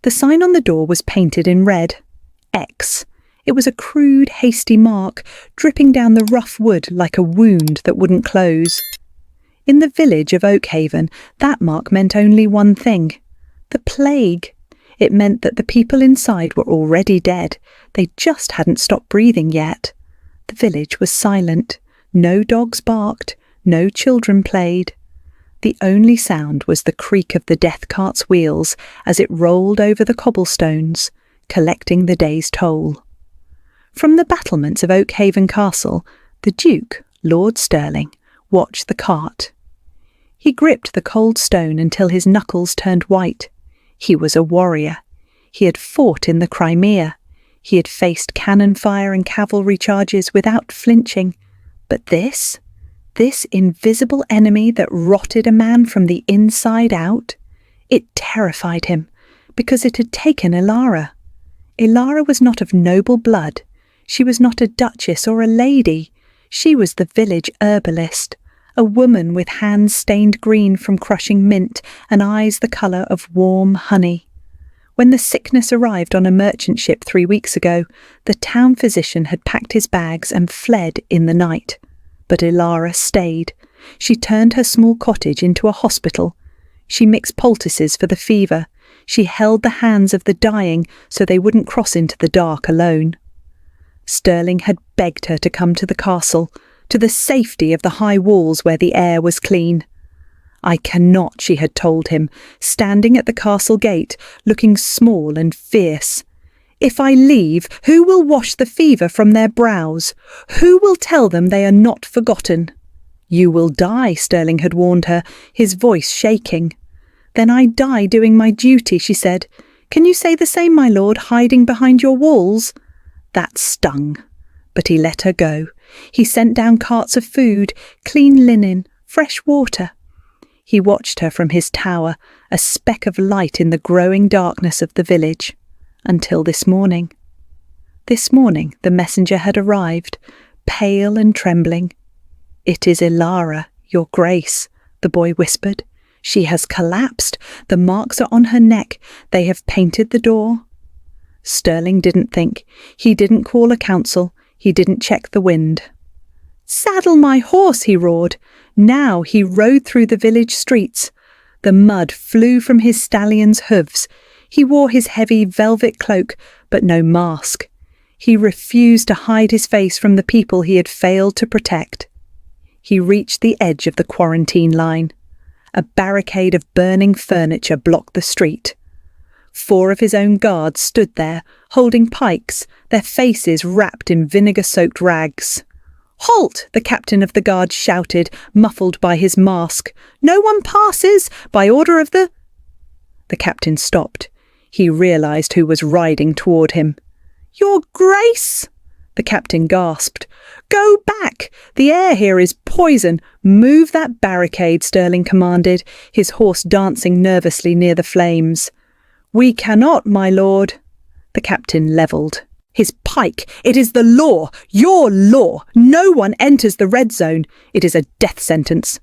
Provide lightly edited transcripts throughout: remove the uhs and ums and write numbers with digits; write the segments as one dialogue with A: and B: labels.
A: The sign on the door was painted in red. X. It was a crude, hasty mark, dripping down the rough wood like a wound that wouldn't close. In the village of Oakhaven, that mark meant only one thing: the plague. It meant that the people inside were already dead. They just hadn't stopped breathing yet. The village was silent. No dogs barked. No children played. The only sound was the creak of the death cart's wheels as it rolled over the cobblestones, collecting the day's toll. From the battlements of Oakhaven Castle, the Duke, Lord Stirling, watched the cart. He gripped the cold stone until his knuckles turned white. He was a warrior. He had fought in the Crimea. He had faced cannon fire and cavalry charges without flinching. But this invisible enemy that rotted a man from the inside out, it terrified him because it had taken Elara. Elara was not of noble blood. She was not a duchess or a lady. She was the village herbalist, a woman with hands stained green from crushing mint and eyes the colour of warm honey. When the sickness arrived on a merchant ship 3 weeks ago, the town physician had packed his bags and fled in the night. But Elara stayed. She turned her small cottage into a hospital. She mixed poultices for the fever. She held the hands of the dying so they wouldn't cross into the dark alone. Stirling had begged her to come to the castle, to the safety of the high walls where the air was clean. "I cannot," she had told him, standing at the castle gate, looking small and fierce. "If I leave, who will wash the fever from their brows? Who will tell them they are not forgotten?" "You will die," Stirling had warned her, his voice shaking. "Then I die doing my duty," she said. "Can you say the same, my lord, hiding behind your walls?" That stung. But he let her go. He sent down carts of food, clean linen, fresh water. He watched her from his tower, a speck of light in the growing darkness of the village, until this morning. This morning the messenger had arrived, pale and trembling. "It is Elara, your grace," the boy whispered. "She has collapsed. The marks are on her neck. They have painted the door." Stirling didn't think. He didn't call a council. He didn't check the wind. "Saddle my horse," he roared. Now he rode through the village streets. The mud flew from his stallion's hooves. He wore his heavy velvet cloak, but no mask. He refused to hide his face from the people he had failed to protect. He reached the edge of the quarantine line. A barricade of burning furniture blocked the street. 4 of his own guards stood there, holding pikes, their faces wrapped in vinegar-soaked rags. "Halt!" the captain of the guard shouted, muffled by his mask. "No one passes! By order of the—" The captain stopped. He realised who was riding toward him. "Your Grace!" the captain gasped. "Go back! The air here is poison! Move that barricade," Stirling commanded, his horse dancing nervously near the flames. "We cannot, my lord." The captain levelled. His pike. "It is the law, your law. No one enters the red zone. It is a death sentence."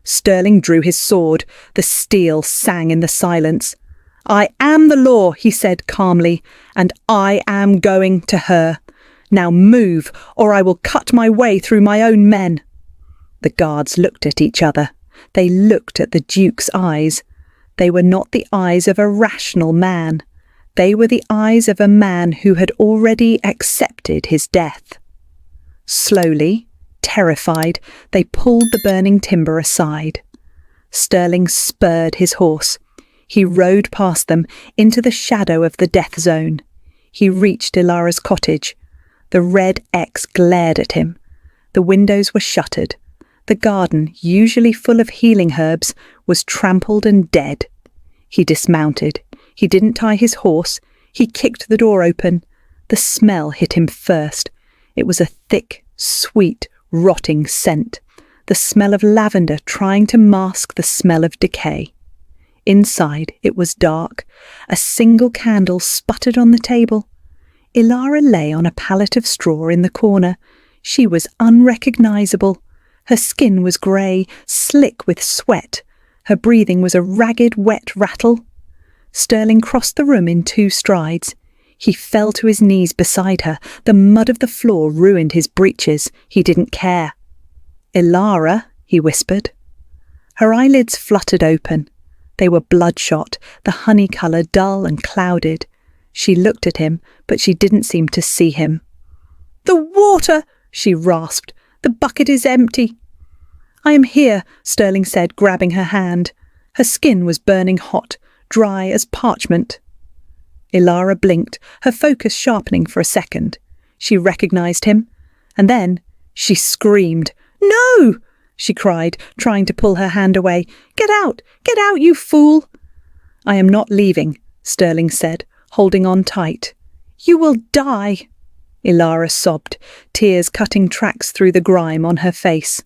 A: Stirling drew his sword. The steel sang in the silence. "I am the law," he said calmly, "and I am going to her. Now move, or I will cut my way through my own men." The guards looked at each other. They looked at the Duke's eyes. They were not the eyes of a rational man. They were the eyes of a man who had already accepted his death. Slowly, terrified, they pulled the burning timber aside. Stirling spurred his horse. He rode past them into the shadow of the death zone. He reached Elara's cottage. The red X glared at him. The windows were shuttered. The garden, usually full of healing herbs, was trampled and dead. He dismounted. He didn't tie his horse. He kicked the door open. The smell hit him first. It was a thick, sweet, rotting scent. The smell of lavender trying to mask the smell of decay. Inside, it was dark. A single candle sputtered on the table. Elara lay on a pallet of straw in the corner. She was unrecognisable. Her skin was grey, slick with sweat. Her breathing was a ragged, wet rattle. Sterling crossed the room in 2 strides. He fell to his knees beside her. The mud of the floor ruined his breeches. He didn't care. "Elara," he whispered. Her eyelids fluttered open. They were bloodshot, the honey colour dull and clouded. She looked at him, but she didn't seem to see him. "The water!" she rasped. "The bucket is empty." "I am here," Sterling said, grabbing her hand. Her skin was burning hot, dry as parchment. Elara blinked, her focus sharpening for a second. She recognised him, and then she screamed. "No!" she cried, trying to pull her hand away. Get out, you fool!" "I am not leaving," Sterling said, holding on tight. "You will die," Elara sobbed, tears cutting tracks through the grime on her face.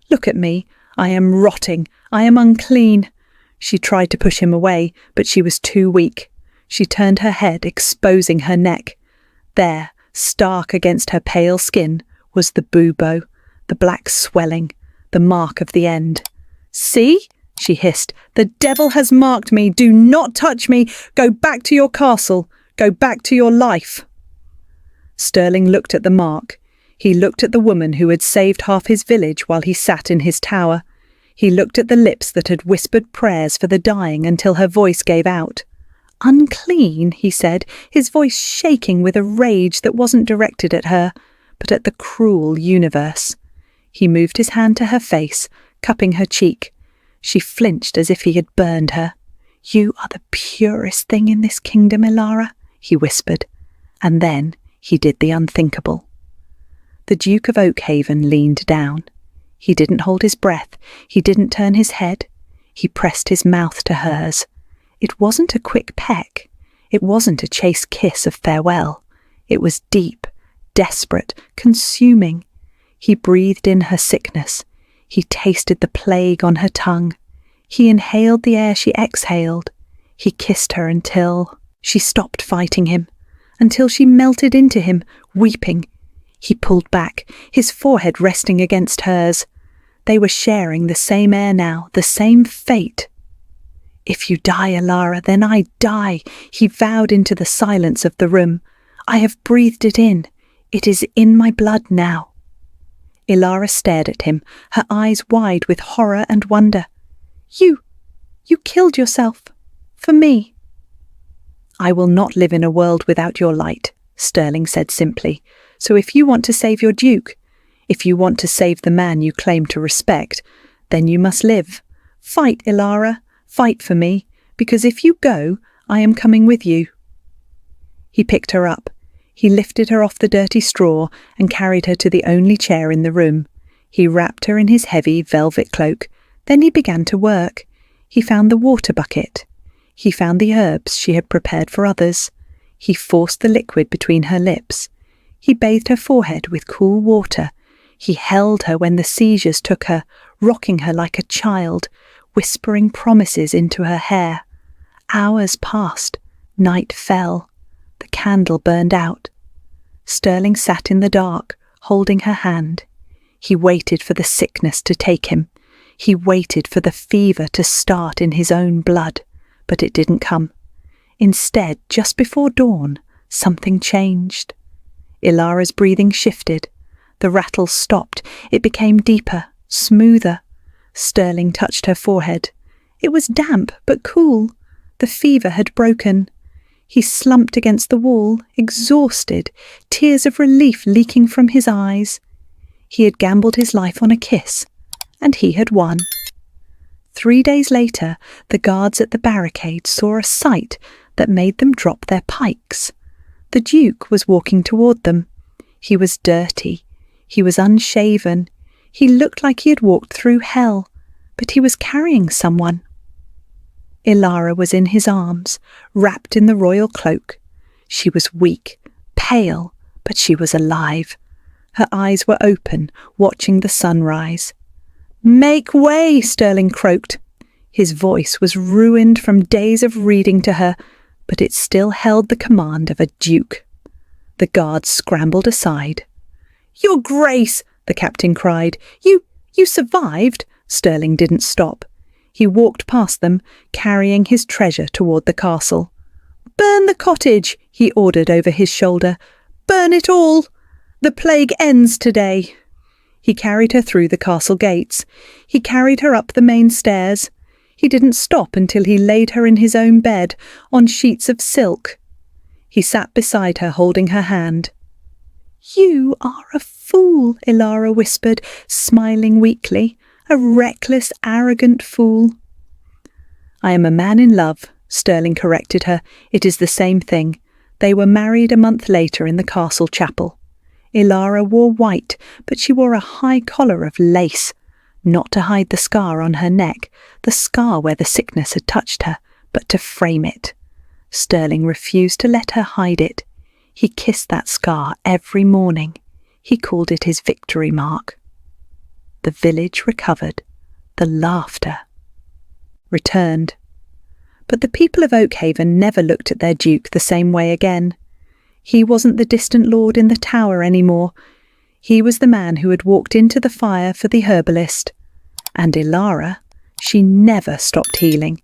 A: "Look at me. I am rotting. I am unclean." She tried to push him away, but she was too weak. She turned her head, exposing her neck. There, stark against her pale skin, was the bubo, the black swelling, the mark of the end. "See?" she hissed. "The devil has marked me. Do not touch me. Go back to your castle. Go back to your life." Sterling looked at the mark. He looked at the woman who had saved half his village while he sat in his tower. He looked at the lips that had whispered prayers for the dying until her voice gave out. "Unclean," he said, his voice shaking with a rage that wasn't directed at her, but at the cruel universe. He moved his hand to her face, cupping her cheek. She flinched as if he had burned her. "You are the purest thing in this kingdom, Elara," he whispered, and then he did the unthinkable. The Duke of Oakhaven leaned down. He didn't hold his breath. He didn't turn his head. He pressed his mouth to hers. It wasn't a quick peck. It wasn't a chaste kiss of farewell. It was deep, desperate, consuming. He breathed in her sickness. He tasted the plague on her tongue. He inhaled the air she exhaled. He kissed her until she stopped fighting him, until she melted into him, weeping. He pulled back, his forehead resting against hers. They were sharing the same air now, the same fate. "If you die, Elara, then I die," he vowed into the silence of the room. "I have breathed it in. It is in my blood now." Elara stared at him, her eyes wide with horror and wonder. You killed yourself. For me." "I will not live in a world without your light," Sterling said simply. "So if you want to save your duke, if you want to save the man you claim to respect, then you must live. Fight, Elara, fight for me, because if you go, I am coming with you." He picked her up. He lifted her off the dirty straw and carried her to the only chair in the room. He wrapped her in his heavy velvet cloak. Then he began to work. He found the water bucket. He found the herbs she had prepared for others. He forced the liquid between her lips. He bathed her forehead with cool water. He held her when the seizures took her, rocking her like a child, whispering promises into her hair. Hours passed. Night fell. The candle burned out. Sterling sat in the dark, holding her hand. He waited for the sickness to take him. He waited for the fever to start in his own blood, but it didn't come. Instead, just before dawn, something changed. Elara's breathing shifted. The rattle stopped. It became deeper, smoother. Sterling touched her forehead. It was damp but cool. The fever had broken. He slumped against the wall, exhausted, tears of relief leaking from his eyes. He had gambled his life on a kiss, and he had won. 3 days later, the guards at the barricade saw a sight that made them drop their pikes. The Duke was walking toward them. He was dirty. He was unshaven. He looked like he had walked through hell, but he was carrying someone. Elara was in his arms, wrapped in the royal cloak. She was weak, pale, but she was alive. Her eyes were open, watching the sunrise. "Make way!" Sterling croaked. His voice was ruined from days of reading to her, but it still held the command of a duke. The guards scrambled aside. "Your Grace!" the captain cried. You survived?" Sterling didn't stop. He walked past them, carrying his treasure toward the castle. "Burn the cottage," he ordered over his shoulder. "Burn it all! The plague ends today." He carried her through the castle gates. He carried her up the main stairs. He didn't stop until he laid her in his own bed, on sheets of silk. He sat beside her, holding her hand. "You are a fool," Elara whispered, smiling weakly. "A reckless, arrogant fool." "I am a man in love," Sterling corrected her. "It is the same thing." They were married a month later in the castle chapel. Elara wore white, but she wore a high collar of lace, not to hide the scar on her neck, the scar where the sickness had touched her, but to frame it. Sterling refused to let her hide it. He kissed that scar every morning. He called it his victory mark. The village recovered. The laughter returned. But the people of Oakhaven never looked at their duke the same way again. He wasn't the distant lord in the tower anymore. He was the man who had walked into the fire for the herbalist. And Elara, she never stopped healing,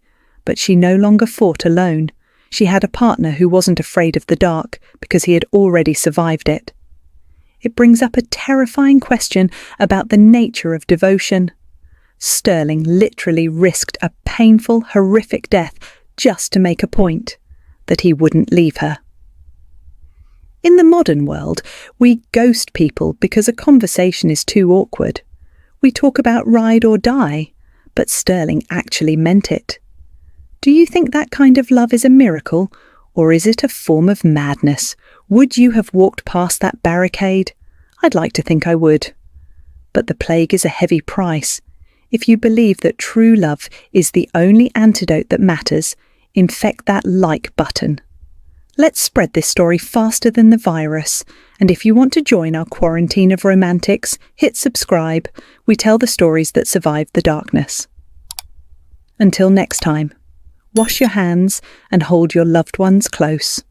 A: but she no longer fought alone. She had a partner who wasn't afraid of the dark because he had already survived it. It brings up a terrifying question about the nature of devotion. Sterling literally risked a painful, horrific death just to make a point, that he wouldn't leave her. In the modern world, we ghost people because a conversation is too awkward. We talk about ride or die, but Sterling actually meant it. Do you think that kind of love is a miracle, or is it a form of madness? Would you have walked past that barricade? I'd like to think I would. But the plague is a heavy price. If you believe that true love is the only antidote that matters, infect that like button. Let's spread this story faster than the virus. And if you want to join our quarantine of romantics, hit subscribe. We tell the stories that survived the darkness. Until next time, wash your hands and hold your loved ones close.